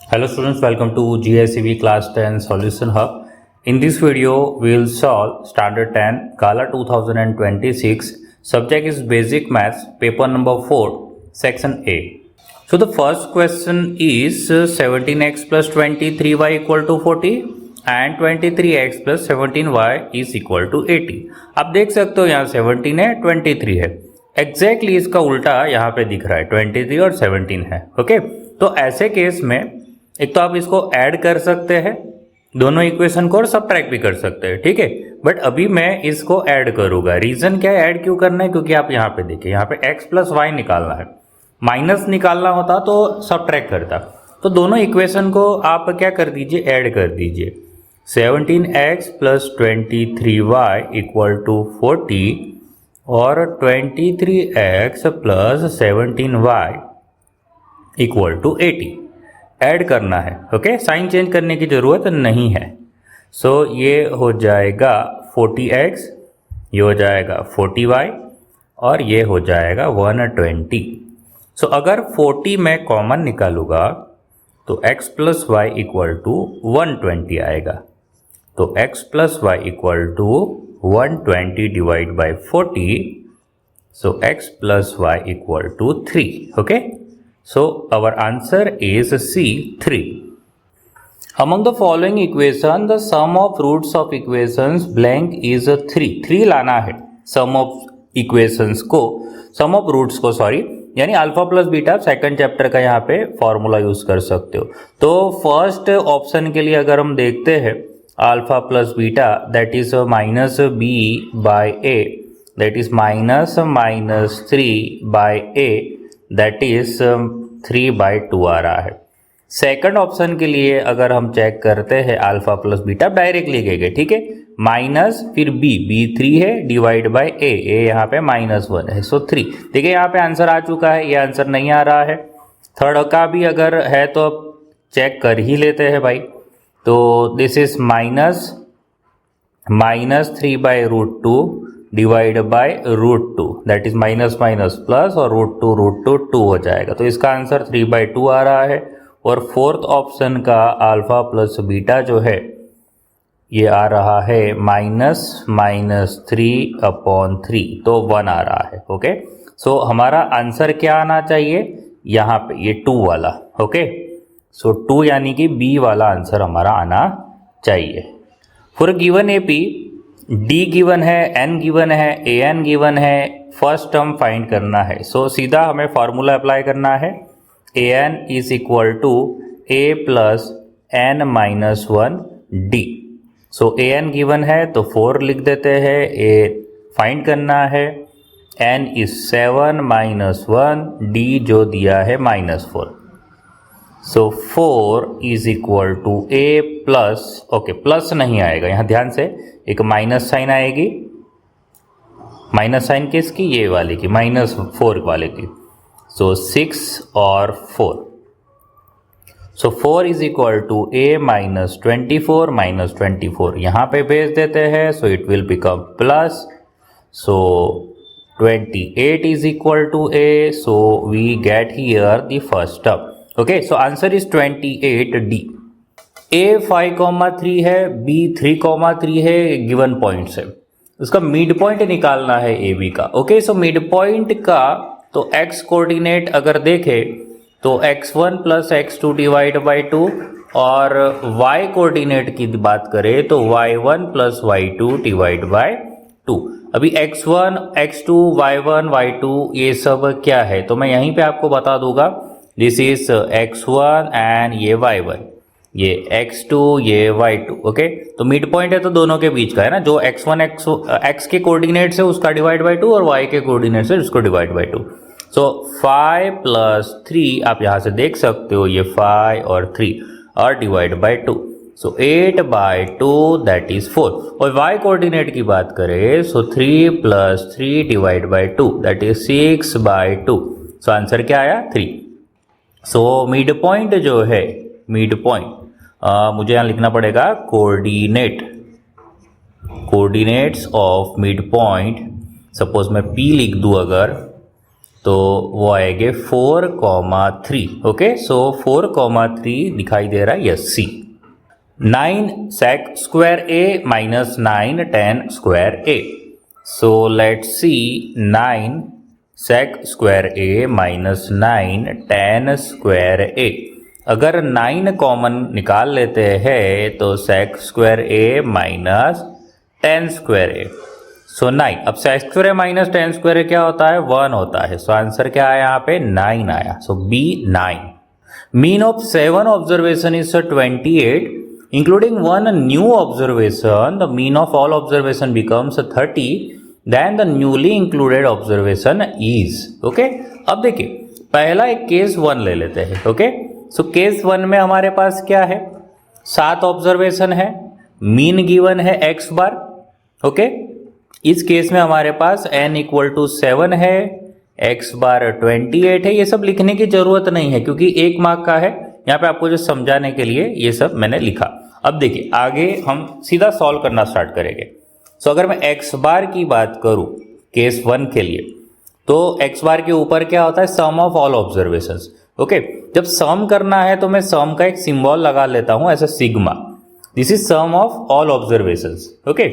Hello students, welcome to GICV Class 10 Solution Hub. In this video, we will solve Standard 10 Gala 2026. Subject is Basic Maths, paper number 4, section A. So the first question is 17x plus 23y equal to 40 and 23x plus 17y is equal to 80. आप देख सकते हो यहाँ 17 है 23 है, exactly इसका उल्टा यहाँ पे दिख रहा है 23 और 17 है. ओके, तो ऐसे केस में एक तो आप इसको ऐड कर सकते हैं दोनों इक्वेशन को और सबट्रैक्ट भी कर सकते हैं, ठीक है. बट अभी मैं इसको ऐड करूंगा. रीजन क्या है ऐड क्यों करना है, क्योंकि आप यहाँ पे देखिए यहाँ पे x प्लस वाई निकालना है, माइनस निकालना होता तो सबट्रैक्ट करता. तो दोनों इक्वेशन को आप क्या कर दीजिए, ऐड कर दीजिए. 17x plus 23y equal to 40 और 23x plus 17y equal to 80 add करना है. ओके, साइन चेंज करने की ज़रूरत नहीं है. सो ये हो जाएगा 40x, ये हो जाएगा 40y और ये हो जाएगा 120. सो अगर 40 मैं कॉमन निकालूंगा तो x plus y equal to 120 आएगा. तो x plus y equal to 120 divide by 40. So x plus y equal to 3. Okay, so our answer is C, 3. Among the following equation, the sum of roots of equations blank is 3. 3 लाना है sum of equations को, sum of roots को sorry, यानी alpha plus beta. Second chapter का यहाँ पे formula use कर सकते हो. तो फर्स्ट ऑप्शन के लिए अगर हम देखते हैं alpha plus beta that is minus b by a, that is minus minus 3 by a, that is 3/2 आ रहा है. सेकंड ऑप्शन के लिए अगर हम चेक करते हैं अल्फा प्लस बीटा डायरेक्टली गए, ठीक है, माइनस फिर बी 3 है डिवाइड बाय ए यहाँ पे -1 है, सो 3. देखिए यहाँ पे आंसर आ चुका है, ये आंसर नहीं आ रहा है. थर्ड का भी अगर है तो चेक कर ही लेते हैं भाई. तो this is minus 3/√2 divide by √2, that is minus minus plus और √2 2 हो जाएगा. तो इसका आंसर 3/2 आ रहा है. और फोर्थ ऑप्शन का अल्फा प्लस बीटा जो है ये आ रहा है -3/3, तो 1 आ रहा है. ओके, सो हमारा आंसर क्या आना चाहिए यहाँ पे, ये 2 वाला. ओके, सो 2 यानी कि बी वाला आंसर हमारा आना चाहिए. For given AP d given है, एन गिवन है, ए एन गिवन है, फर्स्ट टर्म फाइंड करना है. सो सीधा हमें फॉर्मूला अप्लाई करना है. A n is equal to a plus n minus 1 d. So a n given है तो 4 लिख देते हैं, ए फाइंड करना है, एन इज 7 माइनस 1, डी जो दिया है -4. So 4 is equal to a plus, okay plus नहीं आएगा यहाँ ध्यान से, एक माइनस साइन आएगी. माइनस साइन किसकी, ये वाले की, -4 वाले की. सो 6 और 4. So 4 is equal to a -24 यहाँ पे भेज देते हैं. So it will become plus. So 28 is equal to a. So we get here the first term. Okay, so answer is 28D. A 5,3 है, बी 3,3 है, गिवन पॉइंट से उसका mid point निकालना है ए बी का. ओके, सो मिड पॉइंट का तो x coordinate अगर देखें तो x1 plus x2 divide by 2 और y कोऑर्डिनेट की बात करें तो y1 plus y2 divide by 2. अभी x1 x2 y1 y2 ये सब क्या है तो मैं यहीं पे आपको बता दूंगा. दिस इज x1 एंड ये y1, ये x2 ये y2. ओके, तो मिड पॉइंट है तो दोनों के बीच का है ना, जो x1 x के कोऑर्डिनेट से उसका डिवाइड बाई 2 और y के कोऑर्डिनेट से उसको डिवाइड बाई 2. सो 5 प्लस 3 आप यहाँ से देख सकते हो, ये 5 और 3 और divide by 2. So 8/2 that is 4. और y कोऑर्डिनेट की बात करें सो 3 plus 3 divide by 2 that is 6/2. So answer क्या आया 3. सो मिड पॉइंट जो है, मिड पॉइंट मुझे यहाँ लिखना पड़ेगा coordinates of mid point. Suppose मैं P लिख दूँ अगर तो वो आएंगे 4,3। ओके, सो 4,3 दिखाई दे रहा है, yes C. 9 sec square a minus 9 tan square a. So let's see 9 sec square a minus 9 tan square a. अगर 9 कॉमन निकाल लेते हैं तो sec square a minus tan square a. सो 9, अब sec square a minus tan square a क्या होता है, 1 होता है। सो आंसर क्या आया यहाँ पे, 9 आया। So B 9। Mean of 7 observation is 28, including one new observation. The mean of all observation becomes 30. Then the newly included observation is. Okay, अब देखिए पहला एक केस 1 ले लेते हैं। ओके, सो केस 1 में हमारे पास क्या है, 7 ऑब्जर्वेशन है, मीन गिवन है x बार। ओके, इस केस में हमारे पास n इक्वल टू 7 है, x बार 28 है। ये सब लिखने की जरूरत नहीं है क्योंकि 1 मार्क का है। यहाँ पे आपको जो समझाने के लिए ये सब मैंने लिखा। अब देखिए आगे हम सीधा सॉल्व करना स्टार्ट करेंगे। सो अगर मैं x बार की बात करूं केस 1 के लिए, तो x बार के ऊपर क्या होता है, सम ऑफ ऑल ऑब्जर्वेशंस। ओके, जब सम करना है तो मैं सम का एक सिंबल लगा लेता हूं ऐसा sigma. This is sum of all observations. Okay,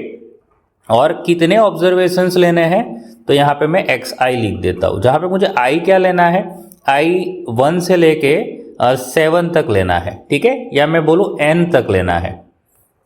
और कितने ऑब्जर्वेशंस लेने हैं तो यहाँ पे मैं xi लिख देता हूं, जहां पे मुझे i क्या लेना है, i 1 से लेके 7 तक लेना है। ठीक है, या मैं बोलूँ n तक लेना है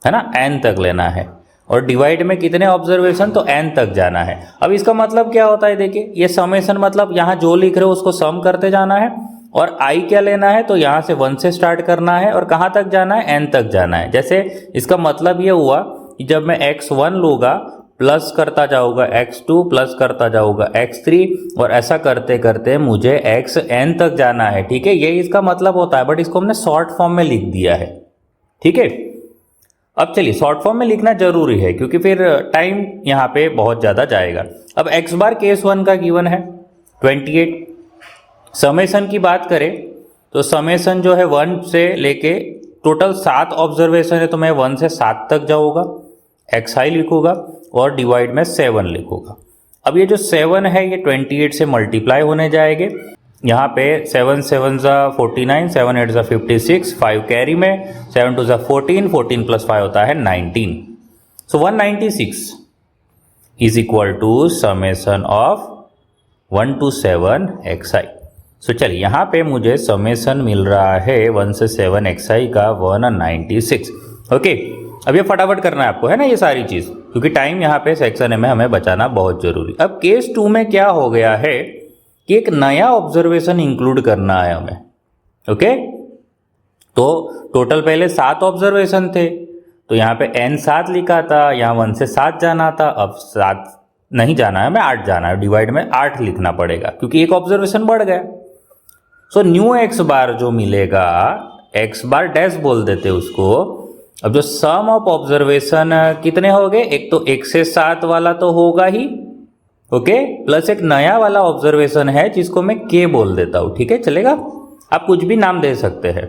ना, n तक लेना है। और डिवाइड में कितने ऑब्जर्वेशन, तो n तक जाना है। अब इसका मतलब क्या होता है, देखिए ये समेशन मतलब यहाँ जो लिख रहे हो उसको सम करते जाना है। और i क्या लेना है, तो यहाँ से 1 से स्टार्ट करना है और कहाँ तक जाना है, n तक जाना है। जैसे इसका मतलब ये हुआ कि जब मैं x1 लूँगा प्लस करता जाऊँगा x2 प्लस करता जाऊँगा x3 और ऐसा करते करते मुझे xn तक जाना है। ठीक है, ये इसका मतलब होता है, बट इसको हमने शॉर्ट फॉर्म में लिख दिया है। ठीक है, अब चलिए शॉर्ट फॉर्म में लिखना जरूरी है क्योंकि फिर टाइम यहाँ पे बहुत ज़्यादा जाएगा। अब x बार केस 1 का गिवन है 28। समेशन की बात करें तो समेशन जो है 1 से लेके टोटल 7 ऑब्जर्वेशन है, तो मैं 1 से 7 तक जाऊँगा, xi लिखूँगा और डिवाइड में 7 लिखूँगा। अब ये जो 7 है ये 28 से मल्टीप्लाई होने जाएंगे। यहाँ पे 7 7 ज़ा 49, 7 8 ज़ा 56, 5 कैरी में, 7 2 ज़ा 14, 14 प्लस 5 होता है 19। So 196 is equal to summation of 1 to 7 xi। So चलिए यहाँ पे मुझे समेशन मिल रहा है 1 से 7 xi का 196। ओके, अब ये फटाफट करना है आपको, है ना ये सारी चीज़, क्योंकि टाइम यहाँ पे सेक्शन में हमें बचाना बहुत जरूरी। अब केस 2 में क्या हो गया है कि एक नया ऑब्जर्वेशन इंक्लूड करना है हमें। ओके, तो टोटल पहले 7 ऑब्जर्वेशन थे, तो यहाँ पे n 7 लिखा था, यहाँ 1 से 7 जाना था। अब 7 नहीं जाना है, हमें 8 जाना है, डिवाइड में 8 लिखना पड़ेगा क्योंकि एक ऑब्जर्वेशन बढ़ गया। सो न्यू x बार जो मिलेगा, x बार डैश बोल देते उसको। अब जो सम ऑफ ऑब्जर्वेशन कितने हो गए, एक तो 1 से 7 वाला तो होगा ही, ओके, प्लस एक नया वाला ऑब्जर्वेशन है जिसको मैं k बोल देता हूँ। ठीक है, चलेगा, आप कुछ भी नाम दे सकते हैं।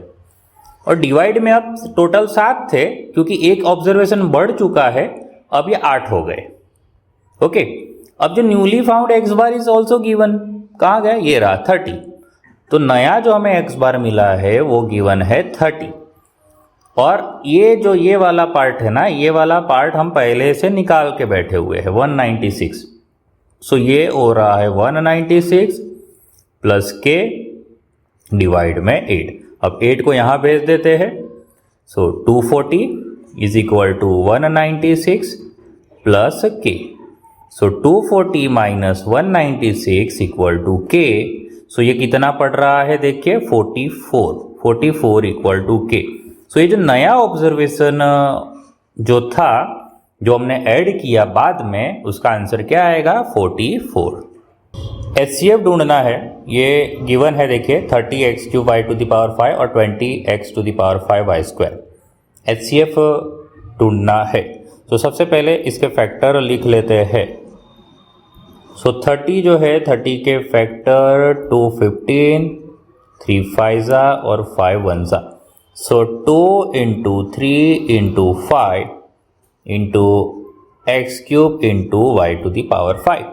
और डिवाइड में अब टोटल 7 थे, क्योंकि एक ऑब्जर्वेशन बढ़ चुका है, अब ये 8 हो गए। ओके, अब जो newly found x bar is also given, कहाँ गया, ये रहा 30। तो नया जो हमें x बार मिला है वो गिवन है 30। और ये जो ये वाला पार्ट है ना, ये वाला पार्ट हम पहले से निकाल के बैठे हुए हैं 196। सो ये हो रहा है 196 प्लस k डिवाइड में 8। अब 8 को यहाँ भेज देते हैं। So 240 is equal to 196 plus k। So 240 minus 196 equal to k। So ये कितना पड़ रहा है, देखिए 44 इक्वल टू k। सो ये जो नया ऑब्जर्वेशन जो था, जो हमने ऐड किया बाद में, उसका आंसर क्या आएगा, 44। HCF ढूंढना है, ये गिवन है, देखिए 30x³ y to the power 5 और 20x to the power 5 y square. HCF ढूंढना है, तो सबसे पहले इसके फैक्टर लिख लेते हैं। सो 30 जो है, 30 के फैक्टर 215, 3 5 और 5 1। So 2 into 3 into 5 into x³ into y to the power 5।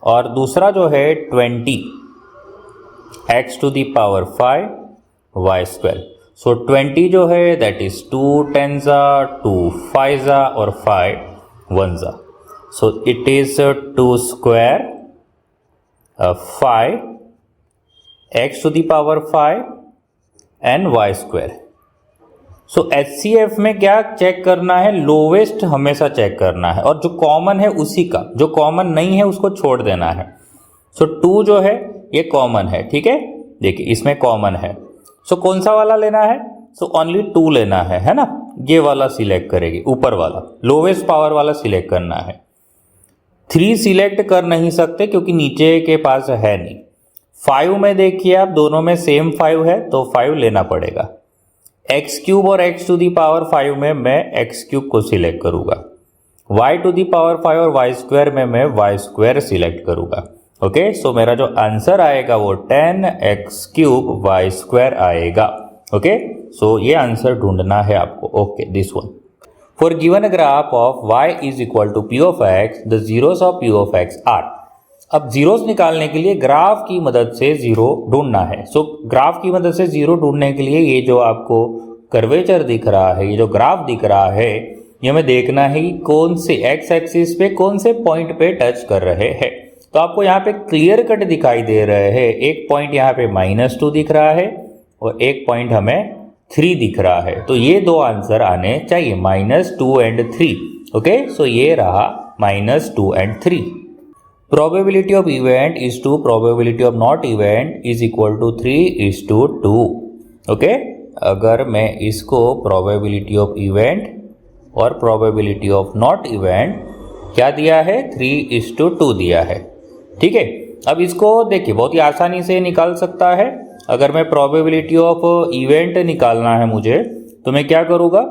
और दूसरा जो है 20 x to the power 5 y square. सो 20 जो है दैट इज 2 10 2 5 और 5 1 so it is 2 square 5 x to the power 5 and y square. So HCF में क्या check करना है, लोवेस्ट हमेशा चेक करना है और जो कॉमन है उसी का, जो कॉमन नहीं है उसको छोड़ देना है. सो 2 जो है ये कॉमन है, ठीक है, देखिए इसमें कॉमन है. सो कौन सा वाला लेना है, सो ओनली 2 लेना है ना, ये वाला सिलेक्ट करेगी, ऊपर वाला लोवेस्ट पावर वाला सिलेक्ट करना है. 3 सिलेक्ट कर नहीं सकते क्योंकि नीचे के पास है नहीं. 5 में देखिए आप दोनों में सेम 5 है तो 5 लेना पड़ेगा. एक्स क्यूब और एक्स टू दी पावर 5 में मैं एक्स क्यूब को सिलेक्ट करूंगा. वाई टू दी पावर 5 और वाई स्क्वायर में मैं वाई स्क्वायर सिलेक्ट करूंगा. ओके, सो मेरा जो आंसर आएगा वो 10x क्यूब वाई स्क्वायर आएगा. ओके, सो ये आंसर ढूंढना है आपको. Okay, this one. For given graph of y is equal to p of x, the zeros of p of x are. अब जीरोस निकालने के लिए ग्राफ की मदद से जीरो ढूंढना है. सो ग्राफ की मदद से जीरो ढूंढने के लिए ये जो आपको कर्वेचर दिख रहा है, ये जो ग्राफ दिख रहा है, ये हमें देखना है कि कौन से एक्स एक्सिस पे कौन से पॉइंट पे टच कर रहे हैं. तो आपको यहाँ पे क्लियर कट दिखाई दे रहे हैं. एक पॉइंट यहाँ पे -2 दिख रहा है और एक पॉइंट हमें 3 दिख रहा है. तो ये दो आंसर आने चाहिए, -2 एंड 3. ओके, सो ये रहा -2 and 3. Probability of event is to probability of not event is equal to 3:2. Okay, अगर मैं इसको प्रोबेबिलिटी ऑफ इवेंट और प्रोबेबिलिटी ऑफ नॉट इवेंट क्या दिया है, 3:2 दिया है. ठीक है, अब इसको देखिए बहुत ही आसानी से निकाल सकता है. अगर मैं प्रोबेबिलिटी ऑफ इवेंट निकालना है मुझे, तो मैं क्या करूँगा,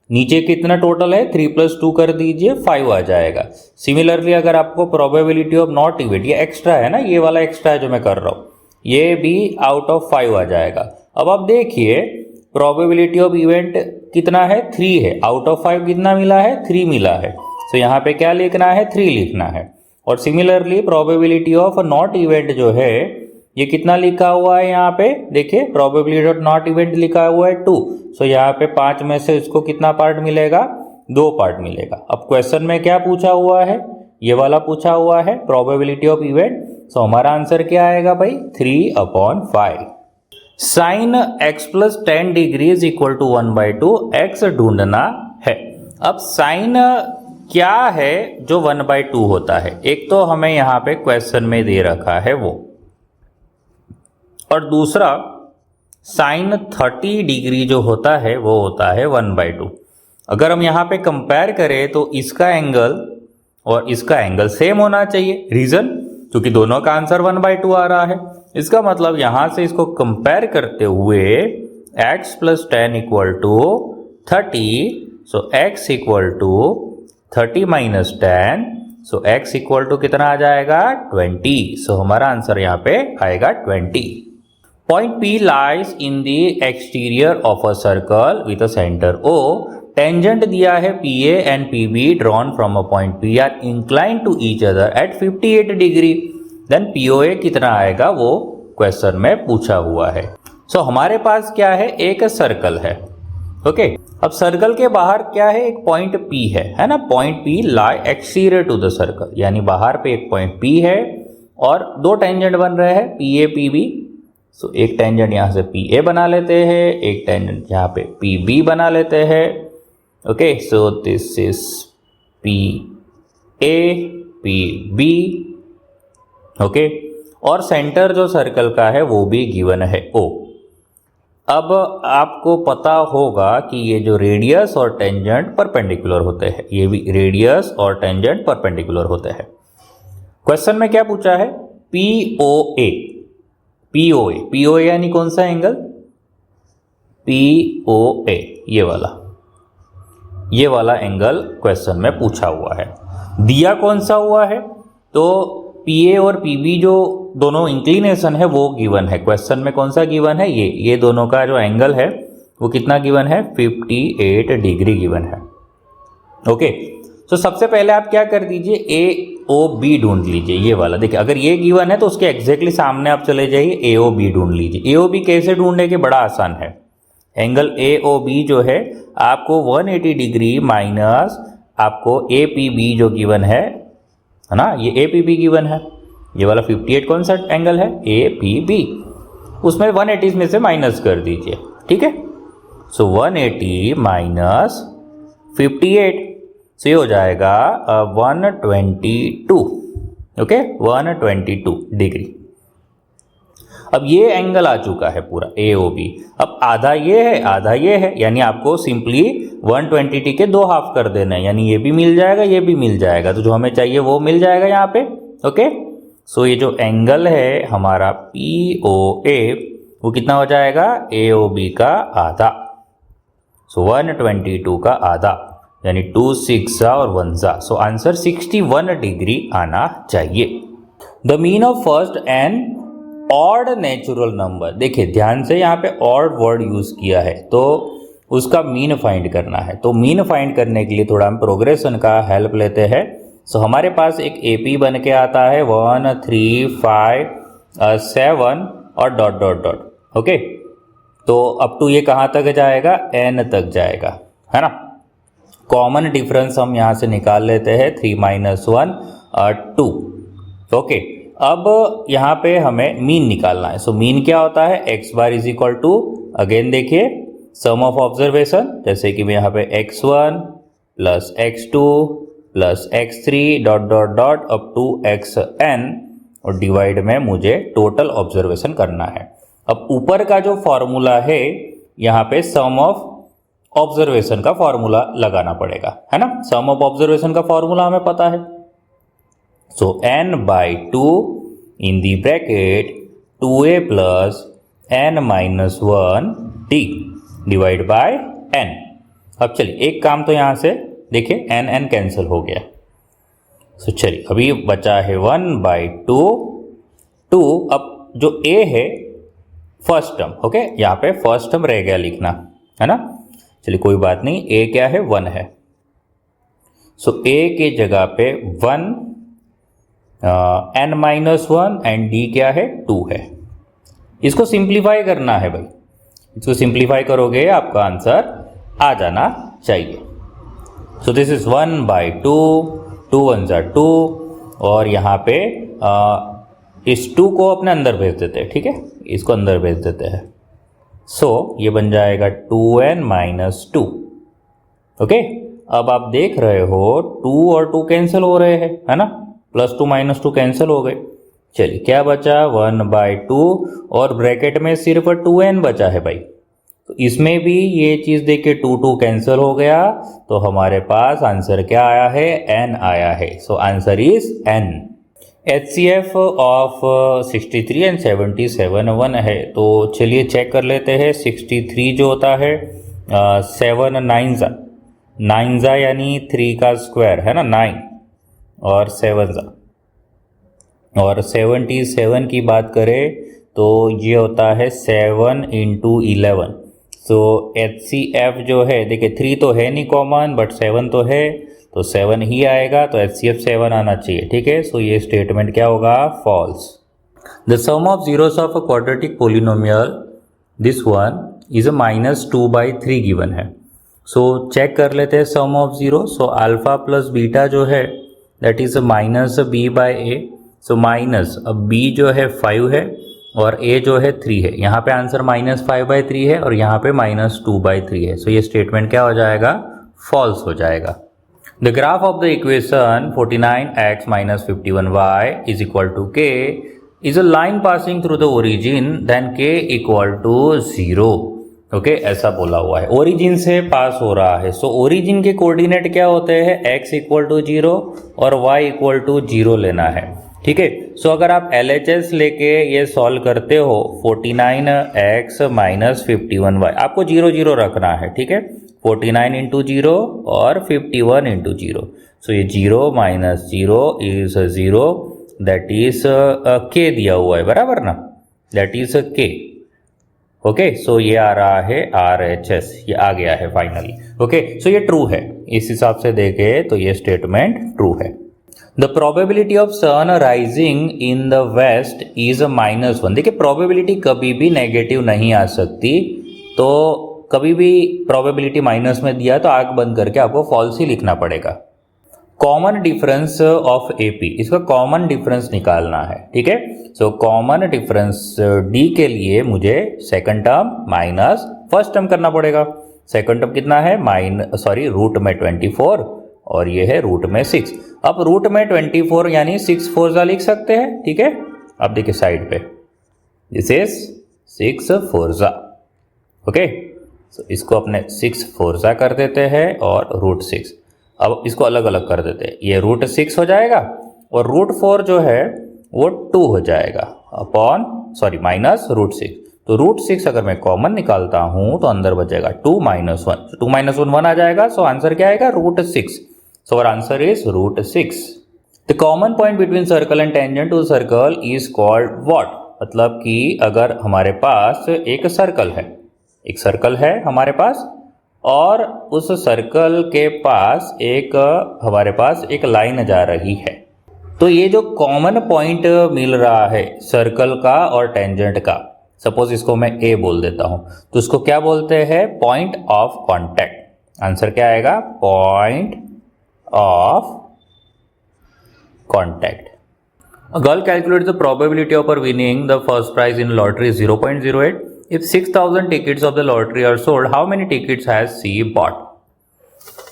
नीचे कितना टोटल है 3 + 2 कर दीजिए, 5 आ जाएगा. सिमिलरली अगर आपको प्रोबेबिलिटी ऑफ नॉट इवेंट, ये एक्स्ट्रा है ना, ये वाला एक्स्ट्रा है जो मैं कर रहा हूँ, ये भी आउट ऑफ 5 आ जाएगा. अब आप देखिए प्रोबेबिलिटी ऑफ इवेंट कितना है, 3 है. आउट ऑफ 5 कितना मिला है, 3 मिला है. तो यहाँ पे क्या लिखना है, 3 लिखना है. और similarly probability of not event जो है ये कितना लिखा हुआ है, यहाँ पे देखिए प्रोबेबिलिटी ऑफ नॉट इवेंट लिखा हुआ है 2. सो यहाँ पे 5 में से इसको कितना पार्ट मिलेगा, 2 पार्ट मिलेगा. अब क्वेश्चन में क्या पूछा हुआ है, ये वाला पूछा हुआ है प्रोबेबिलिटी ऑफ इवेंट. सो हमारा आंसर क्या आएगा भाई, 3/5. Sine x + 10 degree is equal to 1/2 x ढूंढना है. अब साइन क्या है जो 1/2 होता है, एक तो हमें यहाँ पे क्वेश्चन में दे रखा है वो, और दूसरा साइन 30 डिग्री जो होता है वो होता है 1/2. अगर हम यहाँ पे कंपेयर करें तो इसका एंगल और इसका एंगल सेम होना चाहिए. रीजन, क्योंकि दोनों का आंसर 1/2 आ रहा है. इसका मतलब यहां से इसको कंपेयर करते हुए x + 10 = 30. सो x = 30 - 10. सो x = कितना आ जाएगा, 20. सो हमारा आंसर यहाँ पे आएगा 20. Point P lies in the exterior of a circle with a centre O. Tangent दिया है PA and PB drawn from a point P are incline to each other at 58 degree. Then POA कितना आएगा वो question में पूछा हुआ है. सो हमारे पास क्या है, एक सर्कल है. ओके, अब सर्कल के बाहर क्या है, एक पॉइंट P है ना. Point P lie exterior to the circle, यानी बाहर पे एक पॉइंट P है और दो टेंजेंट बन रहे हैं PA PB. सो एक टेंजेंट यहाँ से PA बना लेते हैं, एक टेंजेंट यहाँ पे PB बना लेते हैं. Okay, so this is PA PB. Okay, और सेंटर जो सर्कल का है वो भी गिवन है O. अब आपको पता होगा कि ये जो रेडियस और टेंजेंट परपेंडिकुलर होते हैं, ये भी रेडियस और टेंजेंट परपेंडिकुलर होते हैं. क्वेश्चन में क्या पूछा है, POA. POA यानी कौन सा एंगल, POA, ये वाला एंगल क्वेश्चन में पूछा हुआ है. दिया कौन सा हुआ है, तो PA और PB जो दोनों इंक्लिनेशन है वो गिवन है. क्वेश्चन में कौन सा गिवन है, ये दोनों का जो एंगल है वो कितना गिवन है, 58 डिग्री गिवन है. ओके, तो सबसे पहले आप क्या कर दीजिए, A बी ढूंढ लीजिए, ये वाला देखिए, अगर ये गिवन है तो उसके एग्जैक्टली सामने आप चले जाइए, ए ओ बी ढूंढ लीजिए। ए ओ बी कैसे ढूंढेंगे, बड़ा आसान है। एंगल ए ओ बी जो है आपको 180 डिग्री माइनस आपको ए पी बी जो गिवन है ना, ये ए पी बी गिवन है, ये वाला 58 कौन सा एंगल है, ए पी बी, उसमें 180 में से माइनस कर दीजिए, ठीक है। सो 180 माइनस 58, सो ये हो जाएगा 122, ओके 122 डिग्री। अब ये एंगल आ चुका है पूरा ए ओ बी, अब आधा ये है आधा ये है, यानी आपको सिंपली 120 के दो हाफ कर देना है, यानी ये भी मिल जाएगा ये भी मिल जाएगा, तो जो हमें चाहिए वो मिल जाएगा यहाँ पे, ओके। सो ये जो एंगल है हमारा पी ओ ए वो कितना हो जाएगा, ए ओ बी का आधा, सो 122 का आधा, यानी 2 6 और 1 जा, सो आंसर 61 डिग्री आना चाहिए। The mean of first and odd natural number, देखिए ध्यान से यहाँ पे ऑड वर्ड यूज किया है, तो उसका मीन फाइंड करना है। तो मीन फाइंड करने के लिए थोड़ा हम प्रोग्रेशन का हेल्प लेते हैं। सो हमारे पास एक एपी बन के आता है 1 3 5 7 और डॉट डॉट डॉट, ओके। तो अप टू ये कहाँ तक जाएगा, एन तक जाएगा, है ना। कॉमन डिफरेंस हम यहाँ से निकाल लेते हैं, 3 - 1 2, ओके। अब यहाँ पे हमें मीन निकालना है। सो मीन क्या होता है, x bar is equal to, again देखिए सम ऑफ ऑब्जर्वेशन, जैसे कि मैं यहाँ पे x1 plus x2 plus x3 dot dot dot up to xn, और डिवाइड में मुझे टोटल ऑब्जर्वेशन करना है। अब ऊपर का जो फॉर्मूला है यहाँ पे सम ऑफ ऑब्जर्वेशन का फॉर्मूला लगाना पड़ेगा, है ना। सम ऑफ ऑब्जर्वेशन का फॉर्मूला हमें पता है। So n by 2 in the bracket 2a plus n minus 1 d divide by n। अब चलिए एक काम तो यहाँ से देखिए n n कैंसिल हो गया, सो चलिए अभी बचा है 1 by 2 2। अब जो a है फर्स्ट टर्म, ओके, यहाँ पे फर्स्ट टर्म रह गया लिखना, है ना। चलिए कोई बात नहीं, a क्या है 1 है, सो a के जगह पे 1 n - 1 एंड d क्या है 2 है। इसको सिंप्लीफाई करना है भाई, इसको सिंप्लीफाई करोगे आपका आंसर आ जाना चाहिए। सो दिस इज 1 by 2, 2 1 जा 2, और यहाँ पे इस 2 को अपने अंदर भेज देते हैं, ठीक है, इसको अंदर भेज देते हैं। सो ये बन जाएगा 2n - 2, ओके। अब आप देख रहे हो 2 और 2 कैंसिल हो रहे हैं, है ना, +2 - 2 कैंसिल हो गए। चलिए क्या बचा, 1 by 2, और ब्रैकेट में सिर्फ 2n बचा है भाई। तो इसमें भी ये चीज़ देख के 2 2 कैंसिल हो गया, तो हमारे पास आंसर क्या आया है, n आया है। सो answer is n। HCF of 63 and 77 1 है, तो चलिए चेक कर लेते हैं। 63 जो होता है 7 9 जा यानी 3 का स्क्वायर, है ना 9, और 7 जा, और 77 की बात करें तो ये होता है 7 × 11। सो HCF जो है देखिए 3 तो है नहीं कॉमन, बट 7 तो है, तो 7 ही आएगा, तो HCF 7 आना चाहिए, ठीक है। सो ये स्टेटमेंट क्या होगा, false. The sum of zeros of a quadratic polynomial this one is a -2/3 given है। सो चेक कर लेते हैं sum of zero. So alpha plus beta जो है that is -b/a। So minus, अब b जो है 5 है और a जो है 3 है, यहाँ पे आंसर -5/3 है और यहाँ पे -2/3 है। सो ये स्टेटमेंट क्या हो जाएगा, फॉल्स हो जाएगा। The graph of the equation 49x - 51y is equal to k is a line passing through the origin then k equal to 0, okay, ऐसा बोला हुआ है, ओरिजिन से पास हो रहा है। सो ओरिजिन के कोऑर्डिनेट क्या होते हैं, x इक्वल टू 0 और y इक्वल टू 0 लेना है, ठीक है। सो अगर आप LHS लेके ये सॉल्व करते हो 49x - 51y, आपको 0 0 रखना है, ठीक है, 49 × 0 और 51 × 0। सो ये 0 - 0 इज 0, दैट इज k दिया हुआ है, बराबर ना, that is k, okay. So ये आ रहा है RHS, ये आ गया है फाइनली, ओके। सो ये ट्रू है, इस हिसाब से देखे तो ये स्टेटमेंट ट्रू है। The probability of sun rising in the west is -1। देखिए प्रोबेबिलिटी कभी भी नेगेटिव नहीं आ सकती, तो कभी भी प्रोबेबिलिटी माइनस में दिया तो आंख बंद करके आपको फॉल्स ही लिखना पड़ेगा। कॉमन डिफरेंस ऑफ एपी, इसका कॉमन डिफरेंस निकालना है, ठीक है। सो कॉमन डिफरेंस डी के लिए मुझे second term minus first term करना पड़ेगा। सेकंड टर्म कितना है, रूट में 24 और ये है रूट में 6। अब रूट में 24 यानी 6 4 लिख सकते हैं, ठीक है। अब देखिए साइड पे, दिस इज 6 4, ओके। सो इसको अपने 6 4 कर देते हैं और रूट 6। अब इसको अलग अलग कर देते हैं, ये रूट 6 हो जाएगा और रूट 4 जो है वो 2 हो जाएगा अपॉन माइनस रूट 6। तो रूट 6 अगर मैं कॉमन निकालता हूं तो अंदर बचेगा 2 - 1, 2 - 1 1 आ जाएगा। सो आंसर क्या आएगा, root 6। So our answer is root 6। The common point between circle and tangent to circle is called what. मतलब कि अगर हमारे पास एक सर्कल है हमारे पास और उस सर्कल के पास हमारे पास एक लाइन जा रही है, तो ये जो कॉमन पॉइंट मिल रहा है सर्कल का और टेंजेंट का, सपोज इसको मैं ए बोल देता हूं, तो इसको क्या बोलते हैं, पॉइंट ऑफ कांटेक्ट। आंसर क्या आएगा, point of contact. A girl calculates the probability of her winning the first prize in lottery is 0.08. If 6,000 tickets of the lottery are sold, how many tickets has she bought?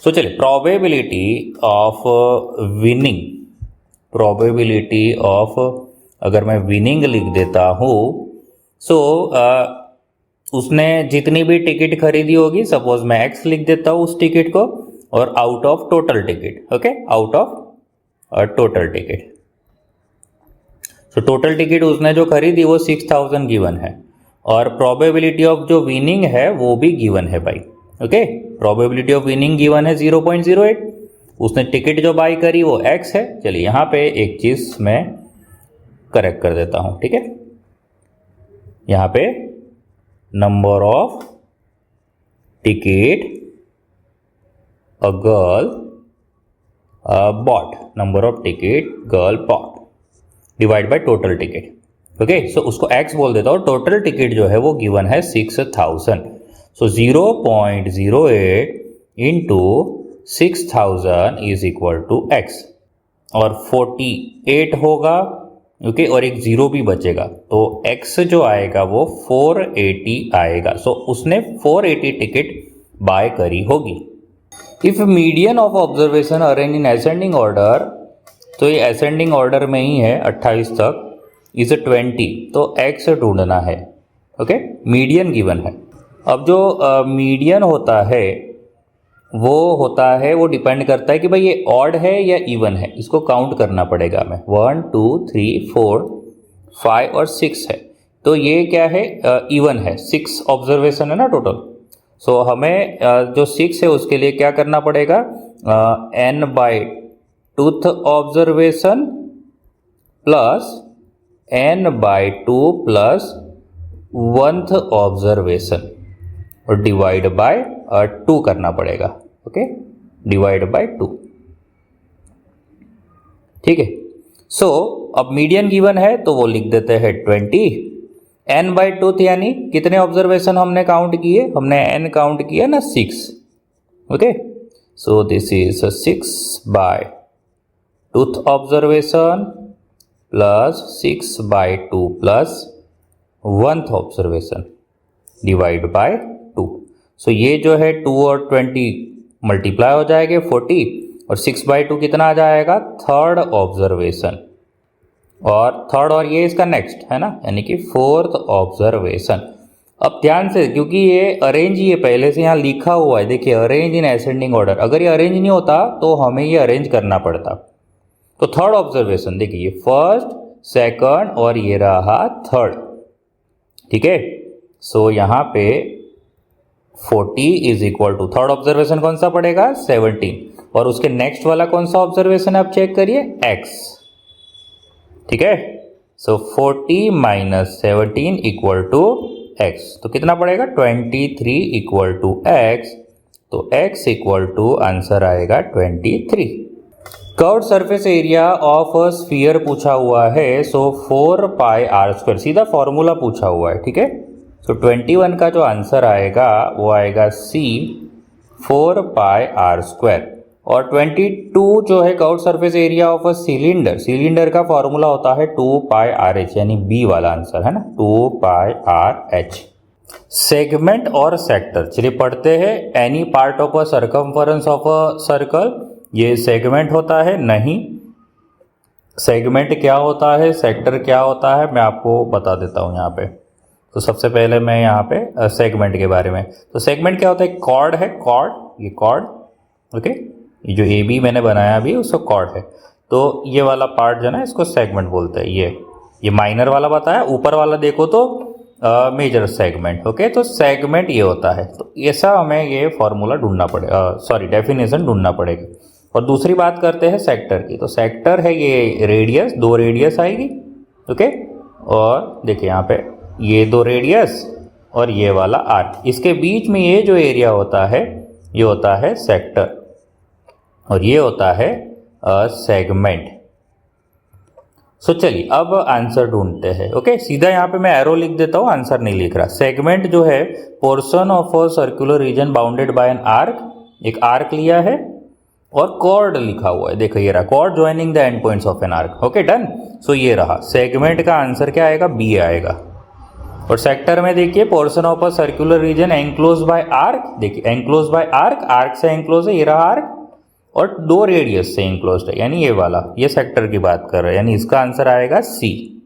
So चलिए probability of winning, probability of अगर मैं winning लिख देता हूँ, so उसने जितनी भी ticket खरीदी होगी, सपोज मैं x लिख देता हूँ उस टिकट को, और out of total ticket, okay, out of total ticket. तो टोटल टिकट उसने जो खरीदी वो 6,000 गिवन है और प्रोबेबिलिटी ऑफ जो विनिंग है वो भी गिवन है भाई, okay. Probability of winning given है 0.08। उसने टिकट जो बाई करी वो x है। चलिए यहाँ पे एक चीज मैं करेक्ट कर देता हूँ, ठीक है। यहाँ पे number of ticket a girl bought, number of ticket girl bought divide by total ticket, okay. So उसको x बोल देता हूँ, टोटल टिकट जो है वो गिवन है 6,000। So 0.08 into 6,000 is equal to x, और 48 होगा, ओके, और एक जीरो भी बचेगा, तो x जो आएगा वो 480 आएगा। सो उसने 480 टिकट बाय करी होगी। If median of observation arrange in ascending order, तो ये असेंडिंग ऑर्डर में ही है 28 तक, इज 20, तो x ढूंढना है, ओके। मीडियन गिवन है। अब जो मीडियन होता है वो डिपेंड करता है कि भाई ये ऑड है या इवन है, इसको काउंट करना पड़ेगा हमें। 1 2 3 4 5 और 6 है, तो ये क्या है, इवन है, 6 ऑब्जर्वेशन है ना टोटल। सो हमें जो 6 है उसके लिए क्या करना पड़ेगा, n by tooth observation plus n by 2 plus 1th observation और डिवाइड बाय 2 करना पड़ेगा, ओके, डिवाइड बाय 2, ठीक है। सो अब मीडियन गिवन है तो वो लिख देते हैं 20, n बाई 2 यानी कितने ऑब्जर्वेशन हमने काउंट किए, हमने n काउंट किया ना 6, okay. So this is 6 by टूथ observation plus 6 by 2 plus 1th observation divide by 2। So ये जो है 2 और 20 मल्टीप्लाई हो जाएंगे 40, और 6 बाई 2 कितना आ जाएगा, 3rd ऑब्जर्वेशन, और ये इसका नेक्स्ट है ना, यानी कि 4th ऑब्जर्वेशन। अब ध्यान से, क्योंकि ये अरेंज ही है पहले से यहाँ लिखा हुआ है, देखिए अरेंज इन असेंडिंग ऑर्डर, अगर ये अरेंज नहीं होता तो हमें ये अरेंज करना पड़ता। तो 3rd ऑब्जर्वेशन देखिए, 1st 2nd और ये रहा 3rd, ठीक है। सो यहाँ पे 40 is equal to 3rd observation कौन सा पड़ेगा, 17, और उसके नेक्स्ट वाला कौन सा ऑब्जर्वेशन है आप चेक करिए, x, ठीक है। सो 40 माइनस 17 इक्वल टू x, तो कितना पड़ेगा 23 इक्वल टू x, तो x इक्वल टू आंसर आएगा 23। Curved surface area of a sphere पूछा हुआ है, सो 4 पाई आर स्क्वायर, सीधा फॉर्मूला पूछा हुआ है, ठीक है। सो 21 का जो आंसर आएगा वो आएगा सी 4 पाई आर स्क्वायर। और 22 जो है curved surface area of a cylinder, cylinder का फॉर्मूला होता है 2 पाई आर एच, यानी बी वाला आंसर है ना, 2 पाई आर एच। सेगमेंट और सेक्टर, चलिए पढ़ते हैं। Any part of a circumference of a circle, ये सेगमेंट होता है नहीं। सेगमेंट क्या होता है, सेक्टर क्या होता है, मैं आपको बता देता हूँ यहाँ पे। तो सबसे पहले मैं यहाँ पे सेगमेंट के बारे में, तो सेगमेंट क्या होता है, कॉर्ड है, कॉर्ड, ये कॉर्ड, ओके, ये जो ए बी मैंने बनाया अभी उसको कॉर्ड है। तो ये वाला पार्ट जो है ना इसको सेगमेंट बोलते हैं। ये माइनर वाला बताया, ऊपर वाला देखो तो मेजर सेगमेंट, ओके। तो सेगमेंट ये होता है, तो ऐसा हमें ये फॉर्मूला ढूंढना पड़ेगा, सॉरी डेफिनेशन ढूंढना पड़ेगा। और दूसरी बात करते हैं सेक्टर की, तो सेक्टर है ये रेडियस, 2 रेडियस आएगी, ओके। और देखिए यहाँ पे ये 2 रेडियस और ये वाला आर्क, इसके बीच में ये जो एरिया होता है ये होता है सेक्टर और ये होता है सेगमेंट। सो चलिए अब आंसर ढूंढते हैं, ओके। सीधा यहाँ पे मैं एरो लिख देता हूँ, आंसर नहीं लिख रहा। सेगमेंट जो है portion of a circular reason bounded by an arc, एक आर्क लिया है और कॉर्ड लिखा हुआ है, देखो ये रहा, chord joining the end points of an arc, okay done. So ये रहा, सेगमेंट का आंसर क्या आएगा, बी आएगा। और सेक्टर में देखिए portion of a circular region enclose by arc, देखिए एंक्लोज बाय आर्क, आर्क से एंक्लोज है, ये रहा आर्क, और 2 रेडियस से इंक्लोज्ड है, यानी ये वाला, ये सेक्टर की बात कर रहे हैं, यानी इसका आंसर आएगा सी।